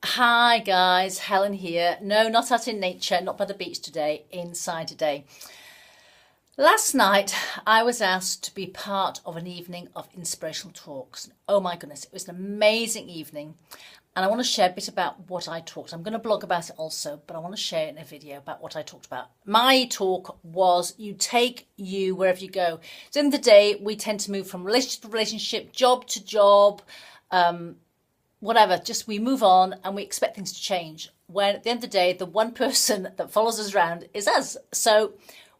Hi guys, Helen here. No, not out in nature, not by the beach today, inside today. Last night I was asked to be part of an evening of inspirational talks. Oh my goodness, it was an amazing evening. And I want to share a bit about what I talked. I'm going to blog about it also, but I want to share it in a video about what I talked about. My talk was you take you wherever you go. So in the day, we tend to move from relationship to relationship, job to job, whatever, just we move on and we expect things to change. When at the end of the day, the one person that follows us around is us. So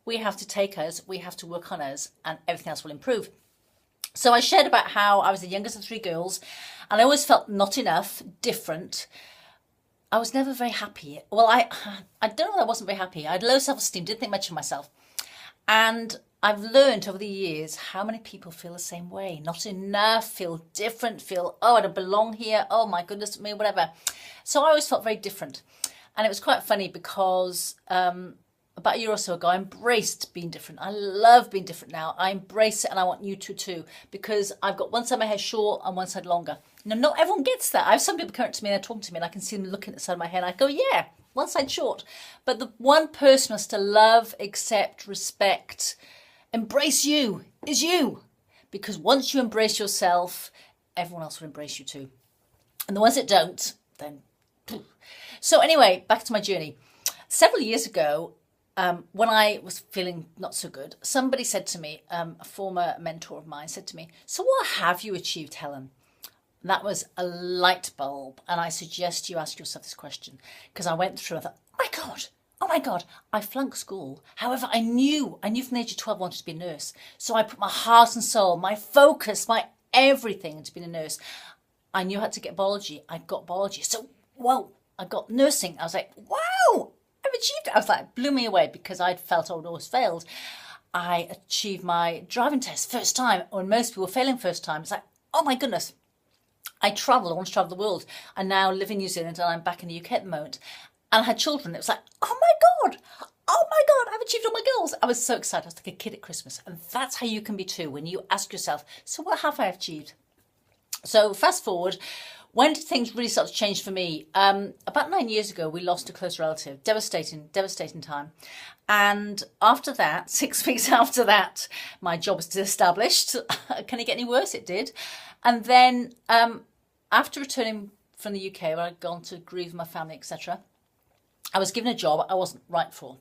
we have to take us, we have to work on us, and everything else will improve. So I shared about how I was the youngest of three girls and I always felt not enough, different. I was never very happy. Well, I don't know that I wasn't very happy. I had low self-esteem, didn't think much of myself. And I've learned over the years how many people feel the same way. Not enough, feel different, feel, oh, I don't belong here. Oh my goodness me, whatever. So I always felt very different. And it was quite funny because about a year or so ago, I embraced being different. I love being different now. I embrace it and I want you to too, because I've got one side of my hair short and one side longer. Now, not everyone gets that. I have some people come up to me and they're talking to me and I can see them looking at the side of my hair and I go, yeah, one side short. But the one person has to love, accept, respect, embrace you is you. Because once you embrace yourself, everyone else will embrace you too. And the ones that don't, then poof. So anyway, back to my journey. Several years ago, when I was feeling not so good, somebody said to me, a former mentor of mine said to me, so what have you achieved, Helen? And that was a light bulb. And I suggest you ask yourself this question, because I went through and thought, oh my God, I flunked school. However, I knew from the age of 12 I wanted to be a nurse. So I put my heart and soul, my focus, my everything into being a nurse. I knew how to get biology. I got biology. So, whoa, I got nursing. I was like, wow, I've achieved it. I was like, it blew me away because I'd felt I would always failed. I achieved my driving test first time, when most people were failing first time. It's like, oh my goodness. I want to travel the world. I now live in New Zealand and I'm back in the UK at the moment. And I had children. It was like, oh my God, I've achieved all my goals. I was so excited. I was like a kid at Christmas. And that's how you can be too, when you ask yourself, so what have I achieved? So fast forward, when did things really start to change for me? About 9 years ago, we lost a close relative. Devastating time. And after that, 6 weeks after that, my job was established. Can it get any worse? It did. And then after returning from the UK, where I'd gone to grieve my family, etc., I was given a job I wasn't right for.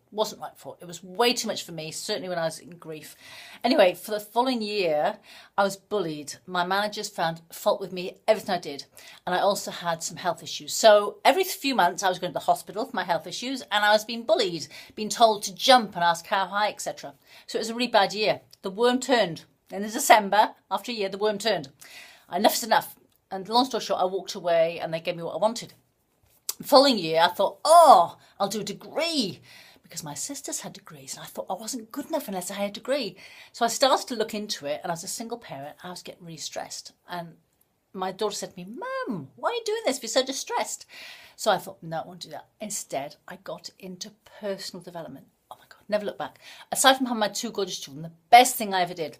It was way too much for me, certainly when I was in grief. Anyway, for the following year, I was bullied. My managers found fault with me, everything I did. And I also had some health issues. So every few months, I was going to the hospital for my health issues, and I was being bullied, being told to jump and ask how high, etc. So it was a really bad year. The worm turned. In December, after a year, the worm turned. Enough is enough. And long story short, I walked away and they gave me what I wanted. The following year, I thought, oh, I'll do a degree, because my sisters had degrees and I thought I wasn't good enough unless I had a degree. So I started to look into it, and as a single parent, I was getting really stressed. And my daughter said to me, Mum, why are you doing this if you're so distressed? So I thought, no, I won't do that. Instead, I got into personal development. Oh my God, never look back. Aside from having my two gorgeous children, the best thing I ever did.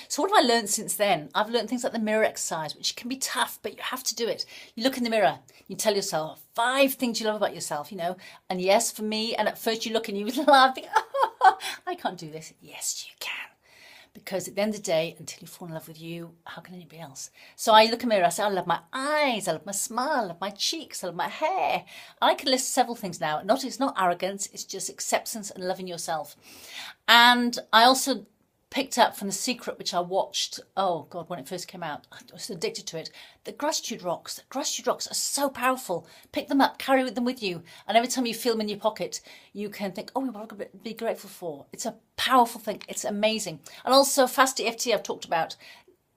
So what have I learned since then? I've learned things like the mirror exercise, which can be tough, but you have to do it. You look in the mirror, you tell yourself 5 things you love about yourself, And yes, for me, and at first you look and you laugh, think, oh, I can't do this. Yes, you can. Because at the end of the day, until you fall in love with you, how can anybody else? So I look in the mirror, I say, I love my eyes, I love my smile, I love my cheeks, I love my hair. I can list several things now. It's not arrogance, it's just acceptance and loving yourself. And I also picked up from The Secret, which I watched, oh God, when it first came out. I was addicted to it. The gratitude rocks. The gratitude rocks are so powerful. Pick them up, carry them with you. And every time you feel them in your pocket, you can think, oh, what am I be grateful for? It's a powerful thing. It's amazing. And also Fast EFT I've talked about,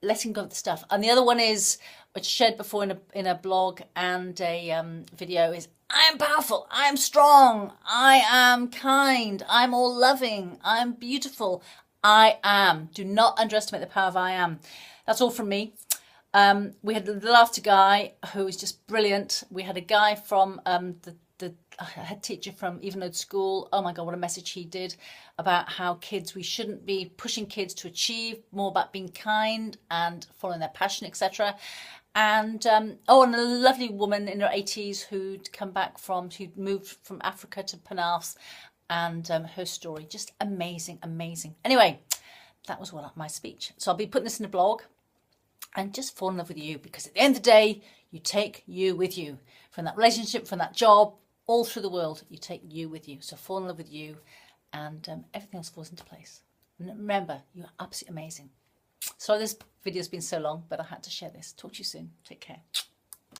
letting go of the stuff. And the other one is, which I shared before in a blog and a video, is I am powerful, I am strong, I am kind, I'm all loving, I'm beautiful, I am. Do not underestimate the power of I am. That's all from me. We had the laughter guy who was just brilliant. We had a guy from the head teacher from Evenode School. Oh my God, what a message he did about how we shouldn't be pushing kids to achieve, more about being kind and following their passion, etc. And oh, and a lovely woman in her 80s who'd moved from Africa to Penarth, and her story, just amazing, amazing. Anyway, that was my speech. So I'll be putting this in a blog, and just fall in love with you, because at the end of the day, you take you with you. From that relationship, from that job, all through the world, you take you with you. So fall in love with you, and everything else falls into place. And remember, you're absolutely amazing. Sorry this video's been so long, but I had to share this. Talk to you soon. Take care.